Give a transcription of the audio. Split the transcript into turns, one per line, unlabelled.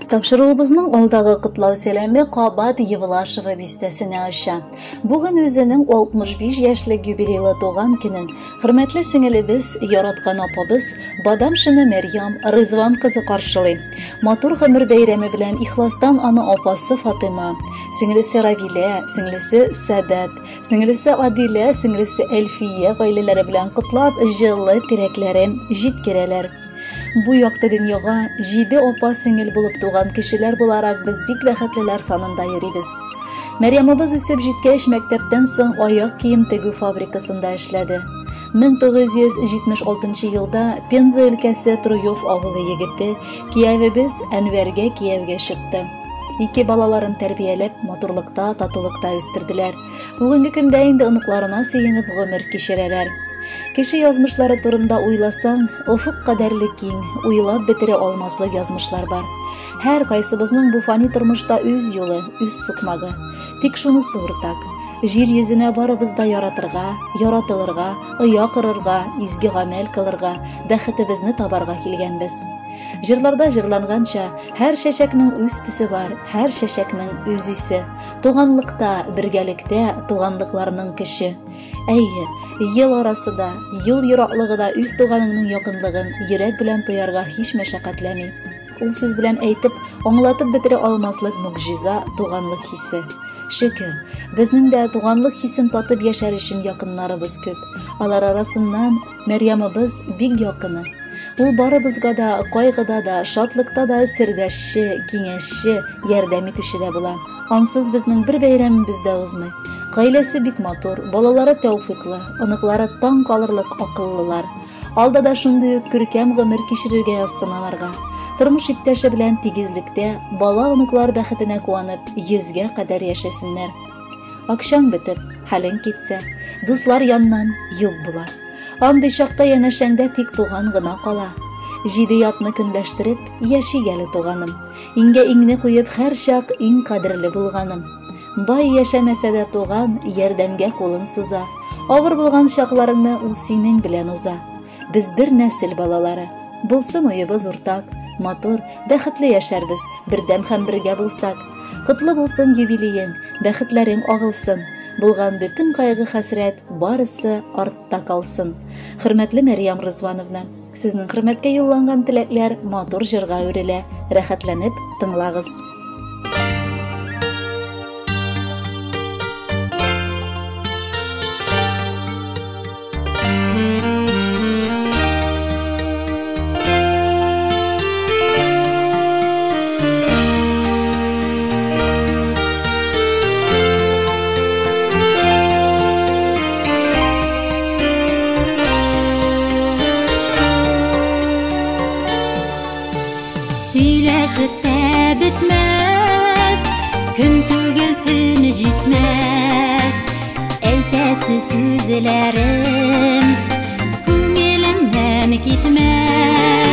Тапшыруыбызның алдагы кытлау сәламе Кабат Евлашева бистәсенә аша. Бүген үзенең 65 яшьлек юбилейлы туган көнен хөрмәтле сеңелебез, яраткан апабыз Бадамшина Мәрьям Рызван кызы каршылый. Матур гомер бәйрәме белән ихластан аны апасы Фатыма, сеңелесе Равилә, сеңелесе Сәдәт, сеңелесе Адилә, сеңелесе Әлфия гаиләләре белән кытлап, җылы теләкләрен җиткерәләр. Бу якты дөньяга 7 апа сеңел булып туган кешеләр буларак без бик бәхетлеләр санында йөрибез. Мәрьямыбыз үсеп җиткәч мәктәптән соң аяк кием тегү фабрикасында эшләде. 1976 елда Пенза өлкәсе Труев авылы егете киявебез Әнвәргә киявгә чыкты. 2 балаларын тәрбияләп, матурлыкта, татулыкта үстерделәр. Бүгенге көндә инде оныкларына сөенеп гомер кичерәләр. Кеше язмышлары турында уйласаң, офык кадәрле киң, уйлап бетерә алмаслык язмышлар бар. Һәр кайсыбызның бу фани тормышта үз юлы, үз сукмагы. Тик шунысы уртак: җир йөзенә барыбыз да яратырга, яратылырга, оя кырырга, изге гамәл кылырга, бәхетебезне табарга килгәнбез. Җырларда җырланганча, һәр чәчәкнең үз төсе бар, һәр чәчәкнең үз исе. Туганлыкта, бергәлектә туганлыкларның кеше. Әйе, ел арасында, юл ераклыгында үз туганыңның якынлыгын йөрәк белән тоярга һич мәшәкатьләми. Ул сүз белән әйтеп, аңлатып бетерә алмаслык мөгъҗиза туганлык хисе. Шөкер, безнең дә туганлык хисен татып яшәр өчен якыннарыбыз күп. Алар арасыннан Мәрьямыбыз бик якыны. Ул барыбызга да, кайгыда да, шатлыкта да сердәшче, киңәшче, ярдәм итүче дә була. Ансыз безнең бер бәйрәмебез дә узмый. Гаиләсе бик матур, балалары тәүфыйклы, оныклары таң калырлык акыллылар. Алда да шундый ук күркәм гомер кичерергә язсын аларга. Тормыш иптәше белән тигезлектә, бала-оныклар бәхетенә куанып, 100гә кадәр яшәсеннәр. Акчаң бетеп, хәлең китсә, дуслар яннан юк була. Андый чакта янәшәңдә тик туган гына кала. 7 ятны көндәштереп, яшигәле туганым. Иңгә иңне куеп, һәр чак иң кадерле булганым. Бай яшәмәсә дә туган, ярдәмгә кулын суза. Авыр булган чакларыңны ул синең белән уза. Без бер нәсел балалары. Булсын уебыз уртак, матур, бәхетле яшәрбез, бердәм һәм бергә булсак. Котлы булсын юбилеең, бәхетләрең агылсын. Булган бөтен кайгы-хәсрәт барысы артта калсын. Хөрмәтле Мәрьям Рызвановна, сезнең хөрмәткә юлланган теләкләр матур җырга үрелә. Рәхәтләнеп тыңлагыз. Күн түгел түні жетмәс, әйтәсе сүзләрем күңелемнән китмәс.